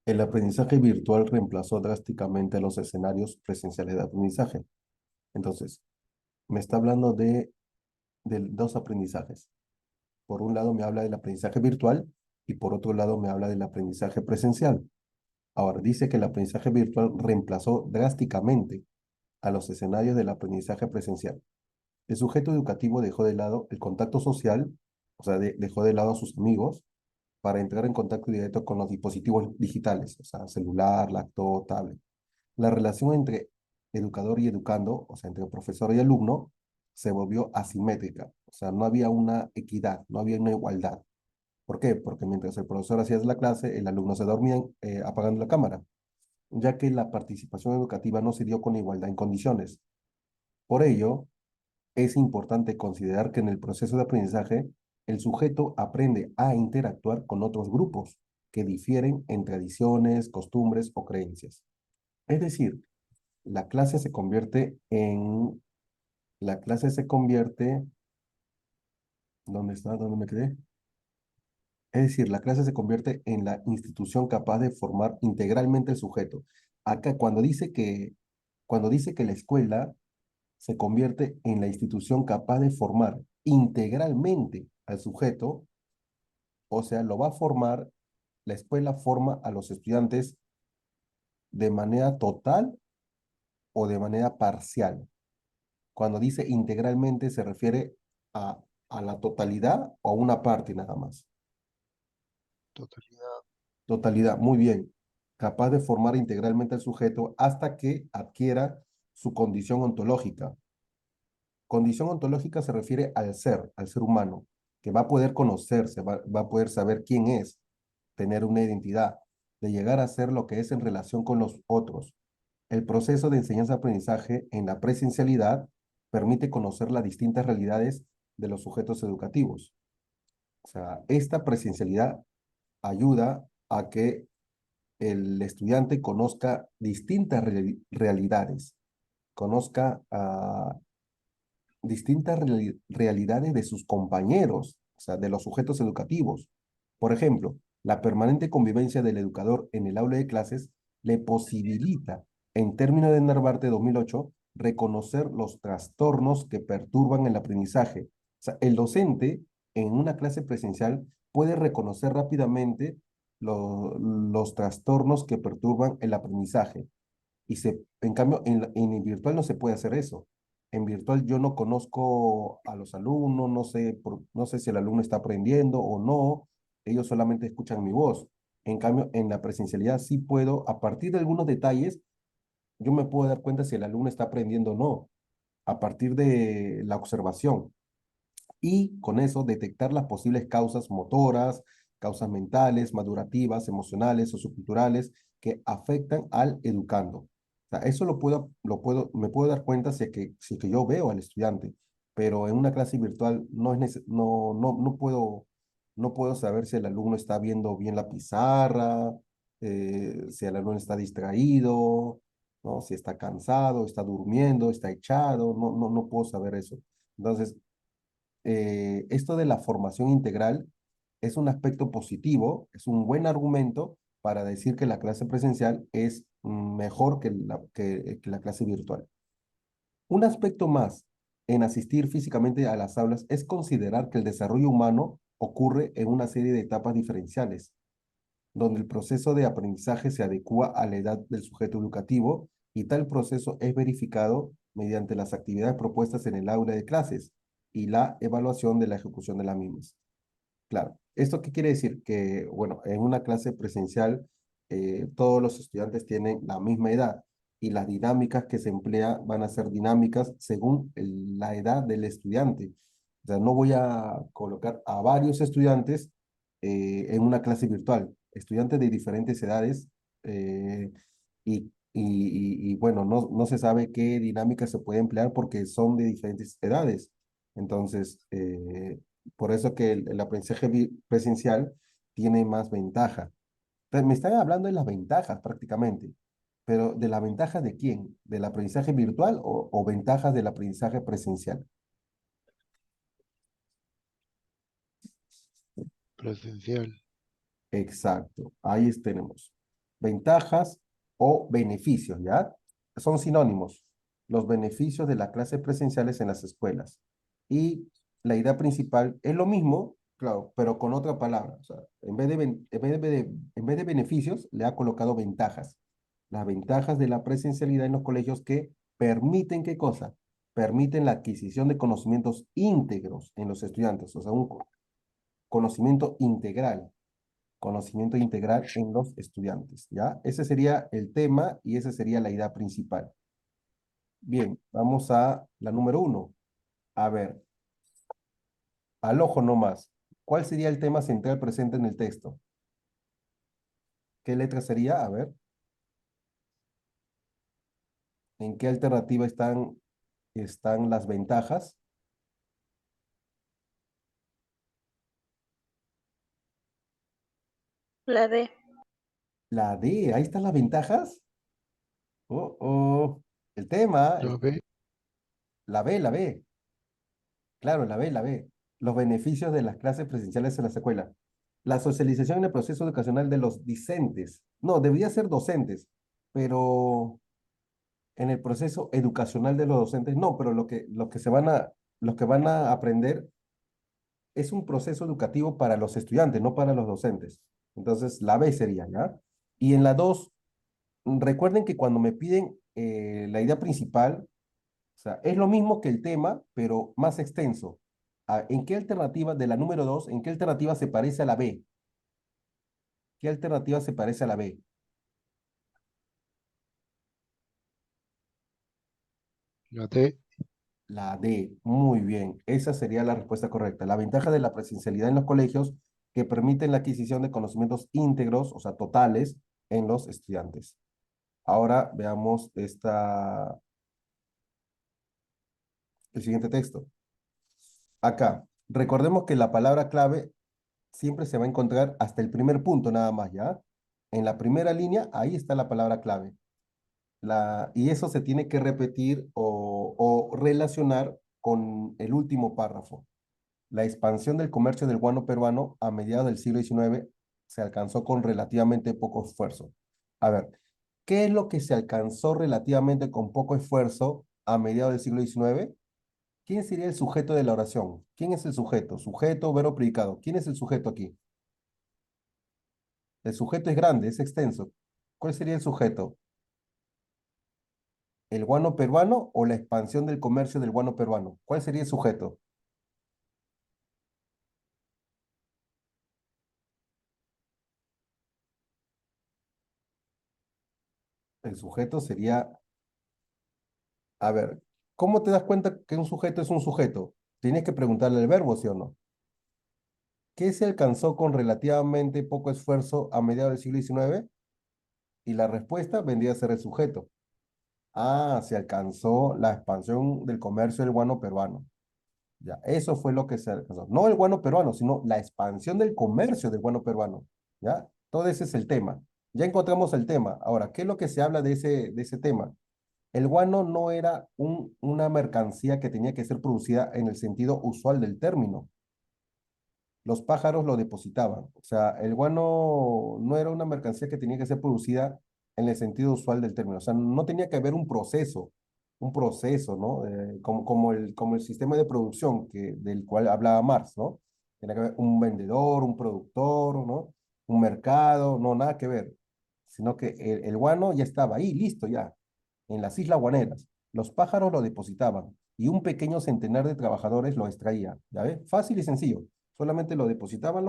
El aprendizaje virtual reemplazó drásticamente los escenarios presenciales de aprendizaje. Entonces, me está hablando de dos aprendizajes. Por un lado me habla del aprendizaje virtual y por otro lado me habla del aprendizaje presencial. Ahora, dice que el aprendizaje virtual reemplazó drásticamente a los escenarios del aprendizaje presencial. El sujeto educativo dejó de lado el contacto social, o sea, dejó de lado a sus amigos para entrar en contacto directo con los dispositivos digitales, o sea, celular, laptop, tablet. La relación entre educador y educando, o sea, entre profesor y alumno, se volvió asimétrica, o sea, no había una equidad, no había una igualdad. ¿Por qué? Porque mientras el profesor hacía la clase, el alumno se dormía apagando la cámara, ya que la participación educativa no se dio con igualdad en condiciones. Por ello, es importante considerar que en el proceso de aprendizaje, el sujeto aprende a interactuar con otros grupos que difieren en tradiciones, costumbres o creencias. Es decir, la clase se convierte en, la clase se convierte, ¿dónde está? ¿Dónde me quedé? Es decir, la clase se convierte en la institución capaz de formar integralmente el sujeto. Acá, cuando dice que la escuela se convierte en la institución capaz de formar integralmente al sujeto, o sea, lo va a formar, la escuela forma a los estudiantes de manera total o de manera parcial. Cuando dice integralmente se refiere a, a la totalidad o a una parte nada más. Totalidad. Totalidad, muy bien. Capaz de formar integralmente al sujeto hasta que adquiera su condición ontológica. Condición ontológica se refiere al ser humano, que va a poder conocerse, va a poder saber quién es, tener una identidad, de llegar a ser lo que es en relación con los otros. El proceso de enseñanza-aprendizaje en la presencialidad permite conocer las distintas realidades de los sujetos educativos. O sea, esta presencialidad ayuda a que el estudiante conozca distintas realidades, conozca distintas realidades de sus compañeros, o sea, de los sujetos educativos. Por ejemplo, la permanente convivencia del educador en el aula de clases le posibilita, en términos de Narvarte 2008, reconocer los trastornos que perturban el aprendizaje. O sea, el docente en una clase presencial puede reconocer rápidamente los trastornos que perturban el aprendizaje. En cambio, en el virtual no se puede hacer eso. En virtual yo no conozco a los alumnos, no sé si el alumno está aprendiendo o no, ellos solamente escuchan mi voz. En cambio, en la presencialidad sí puedo, a partir de algunos detalles, yo me puedo dar cuenta si el alumno está aprendiendo o no, a partir de la observación. Y con eso detectar las posibles causas motoras, causas mentales, madurativas, emocionales, socioculturales que afectan al educando. O sea, eso me puedo dar cuenta si es que yo veo al estudiante, pero en una clase virtual no puedo saber si el alumno está viendo bien la pizarra, si el alumno está distraído, ¿no? Si está cansado, está durmiendo, está echado, no puedo saber eso. Entonces, esto de la formación integral es un aspecto positivo, es un buen argumento para decir que la clase presencial es mejor que la clase virtual. Un aspecto más en asistir físicamente a las aulas es considerar que el desarrollo humano ocurre en una serie de etapas diferenciales, donde el proceso de aprendizaje se adecua a la edad del sujeto educativo y tal proceso es verificado mediante las actividades propuestas en el aula de clases y la evaluación de la ejecución de las mismas. Claro, ¿esto qué quiere decir? Que, bueno, en una clase presencial todos los estudiantes tienen la misma edad y las dinámicas que se emplean van a ser dinámicas según la edad del estudiante. O sea, no voy a colocar a varios estudiantes en una clase virtual, estudiantes de diferentes edades bueno, no se sabe qué dinámica se puede emplear porque son de diferentes edades. Entonces, por eso que el aprendizaje presencial tiene más ventaja. Entonces, me están hablando de las ventajas prácticamente, pero ¿de las ventajas de quién? ¿Del aprendizaje virtual o ventajas del aprendizaje presencial? Presencial. Exacto, ahí tenemos. ventajas o beneficios, ¿ya? Son sinónimos. Los beneficios de las clases presenciales en las escuelas. Y la idea principal es lo mismo, claro, pero con otra palabra. O sea, en vez de beneficios, le ha colocado ventajas. Las ventajas de la presencialidad en los colegios que permiten, ¿qué cosa? Permiten la adquisición de conocimientos íntegros en los estudiantes, o sea, un conocimiento integral, conocimiento integral en los estudiantes, ¿ya? Ese sería el tema y esa sería la idea principal. Bien, vamos a la número 1. A ver, al ojo nomás. ¿Cuál sería el tema central presente en el texto? ¿Qué letra sería? A ver, ¿en qué alternativa están las ventajas? La D. La D, ahí están las ventajas. Oh, oh. El tema, La B. la B, la B. Claro, la B, la B. Los beneficios de las clases presenciales en la escuela. La socialización en el proceso educacional de los discentes. No, debería ser docentes, pero en el proceso educacional de los docentes, no, pero lo que van a aprender es un proceso educativo para los estudiantes, no para los docentes. Entonces, la B sería, ¿ya? Y en la 2 recuerden que cuando me piden la idea principal, o sea, es lo mismo que el tema, pero más extenso. Ah, ¿en qué alternativa de la número 2, en qué alternativa se parece a la B? ¿Qué alternativa se parece a la B? La D. La D. Muy bien. Esa sería la respuesta correcta. La ventaja de la presencialidad en los colegios que permiten la adquisición de conocimientos íntegros, o sea, totales, en los estudiantes. Ahora veamos el siguiente texto. Acá, recordemos que la palabra clave siempre se va a encontrar hasta el primer punto nada más, ¿ya? En la primera línea, ahí está la palabra clave. Y eso se tiene que repetir o relacionar con el último párrafo. La expansión del comercio del guano peruano a mediados del siglo XIX se alcanzó con relativamente poco esfuerzo. A ver, ¿qué es lo que se alcanzó relativamente con poco esfuerzo a mediados del siglo XIX? ¿Quién sería el sujeto de la oración? ¿Quién es el sujeto? Sujeto, verbo, predicado. ¿Quién es el sujeto aquí? El sujeto es grande, es extenso. ¿Cuál sería el sujeto? ¿El guano peruano o la expansión del comercio del guano peruano? ¿Cuál sería el sujeto? El sujeto sería, a ver, ¿cómo te das cuenta que un sujeto es un sujeto? Tienes que preguntarle el verbo, ¿sí o no? ¿Qué se alcanzó con relativamente poco esfuerzo a mediados del siglo XIX? Y la respuesta vendría a ser el sujeto. Ah, se alcanzó la expansión del comercio del guano peruano. Ya, eso fue lo que se alcanzó. No el guano peruano, sino la expansión del comercio del guano peruano. ¿Ya? Todo ese es el tema. Ya encontramos el tema. Ahora, ¿qué es lo que se habla de ese tema? El guano no era una mercancía que tenía que ser producida en el sentido usual del término. Los pájaros lo depositaban. O sea, el guano no era una mercancía que tenía que ser producida en el sentido usual del término. O sea, no tenía que haber un proceso, ¿no? Como el sistema de producción del cual hablaba Marx, ¿no? Tenía que haber un vendedor, un productor, ¿no? Un mercado, no, nada que ver. Sino que el guano ya estaba ahí, listo ya, en las islas guaneras. Los pájaros lo depositaban y un pequeño centenar de trabajadores lo extraía. ¿Ya ves? Fácil y sencillo. Solamente lo depositaban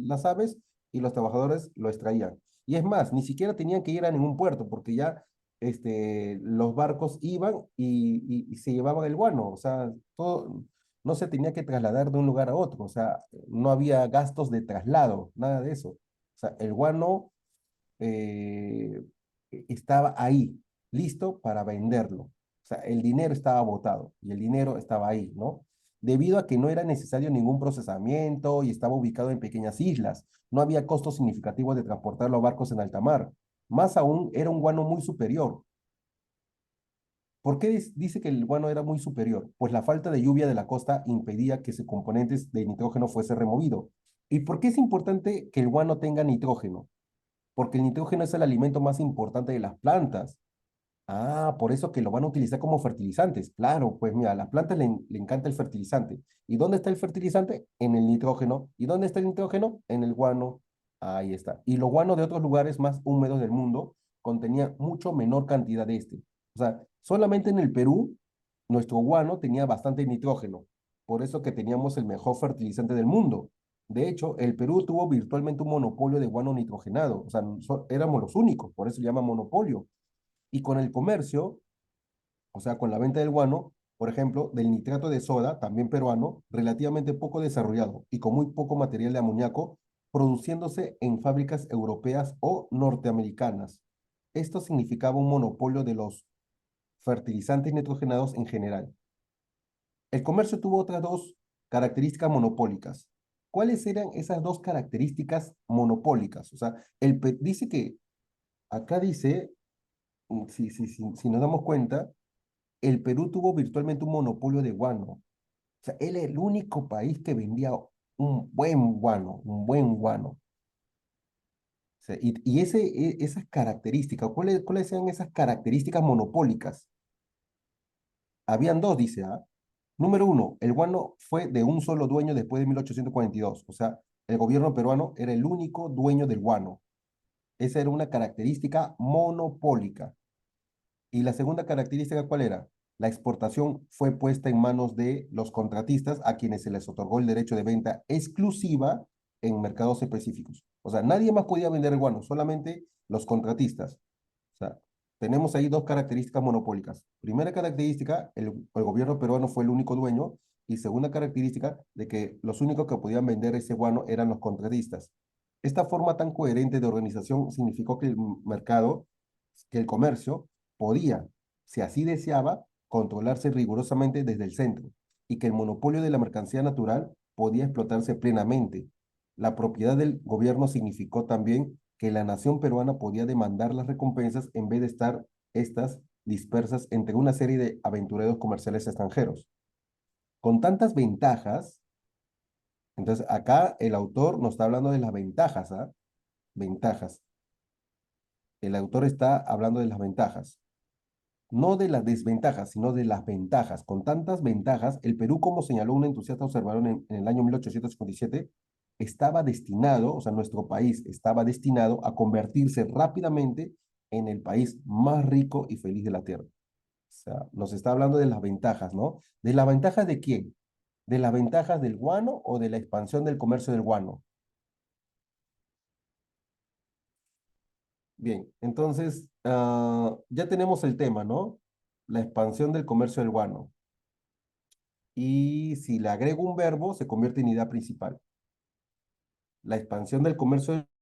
las aves y los trabajadores lo extraían. Y es más, ni siquiera tenían que ir a ningún puerto porque ya los barcos iban y se llevaban el guano. O sea, todo, no se tenía que trasladar de un lugar a otro. O sea, no había gastos de traslado, nada de eso. O sea, el guano eh, estaba ahí, listo para venderlo. O sea, el dinero estaba botado y el dinero estaba ahí, ¿no? Debido a que no era necesario ningún procesamiento y estaba ubicado en pequeñas islas, no había costo significativo de transportarlo a barcos en alta mar. Más aún, era un guano muy superior. ¿Por qué dice que el guano era muy superior? Pues la falta de lluvia de la costa impedía que sus componentes de nitrógeno fuese removido. ¿Y por qué es importante que el guano tenga nitrógeno? Porque el nitrógeno es el alimento más importante de las plantas. Ah, por eso que lo van a utilizar como fertilizantes. Claro, pues mira, a las plantas le encanta el fertilizante. ¿Y dónde está el fertilizante? En el nitrógeno. ¿Y dónde está el nitrógeno? En el guano. Ahí está. Y los guanos de otros lugares más húmedos del mundo contenían mucho menor cantidad de este. O sea, solamente en el Perú, nuestro guano tenía bastante nitrógeno. Por eso que teníamos el mejor fertilizante del mundo. De hecho, el Perú tuvo virtualmente un monopolio de guano nitrogenado. O sea, éramos los únicos, por eso se llama monopolio. Y con el comercio, o sea, con la venta del guano, por ejemplo, del nitrato de soda, también peruano, relativamente poco desarrollado y con muy poco material de amoníaco, produciéndose en fábricas europeas o norteamericanas. Esto significaba un monopolio de los fertilizantes nitrogenados en general. El comercio tuvo otras dos características monopólicas. ¿Cuáles eran esas dos características monopólicas? O sea, dice que, acá dice, si nos damos cuenta, el Perú tuvo virtualmente un monopolio de guano. O sea, él es el único país que vendía un buen guano, un buen guano. O sea, esas características, ¿cuáles eran esas características monopólicas? Habían dos, dice, ¿ah? Número uno, el guano fue de un solo dueño después de 1842. O sea, el gobierno peruano era el único dueño del guano. Esa era una característica monopólica. Y la segunda característica, ¿cuál era? La exportación fue puesta en manos de los contratistas a quienes se les otorgó el derecho de venta exclusiva en mercados específicos. O sea, nadie más podía vender el guano, solamente los contratistas. O sea, tenemos ahí dos características monopólicas. Primera característica, el gobierno peruano fue el único dueño. Y segunda característica, de que los únicos que podían vender ese guano eran los contratistas. Esta forma tan coherente de organización significó que el mercado, que el comercio, podía, si así deseaba, controlarse rigurosamente desde el centro y que el monopolio de la mercancía natural podía explotarse plenamente. La propiedad del gobierno significó también que la nación peruana podía demandar las recompensas en vez de estar estas dispersas entre una serie de aventureros comerciales extranjeros. Con tantas ventajas, entonces acá el autor nos está hablando de las ventajas, ¿ah? Ventajas. El autor está hablando de las ventajas. No de las desventajas, sino de las ventajas. Con tantas ventajas, el Perú, como señaló un entusiasta observador en el año 1857, estaba destinado, o sea, nuestro país estaba destinado a convertirse rápidamente en el país más rico y feliz de la Tierra. O sea, nos está hablando de las ventajas, ¿no? ¿De las ventajas de quién? ¿De las ventajas del guano o de la expansión del comercio del guano? Bien, entonces, ya tenemos el tema, ¿no? La expansión del comercio del guano. Y si le agrego un verbo, se convierte en idea principal. La expansión del comercio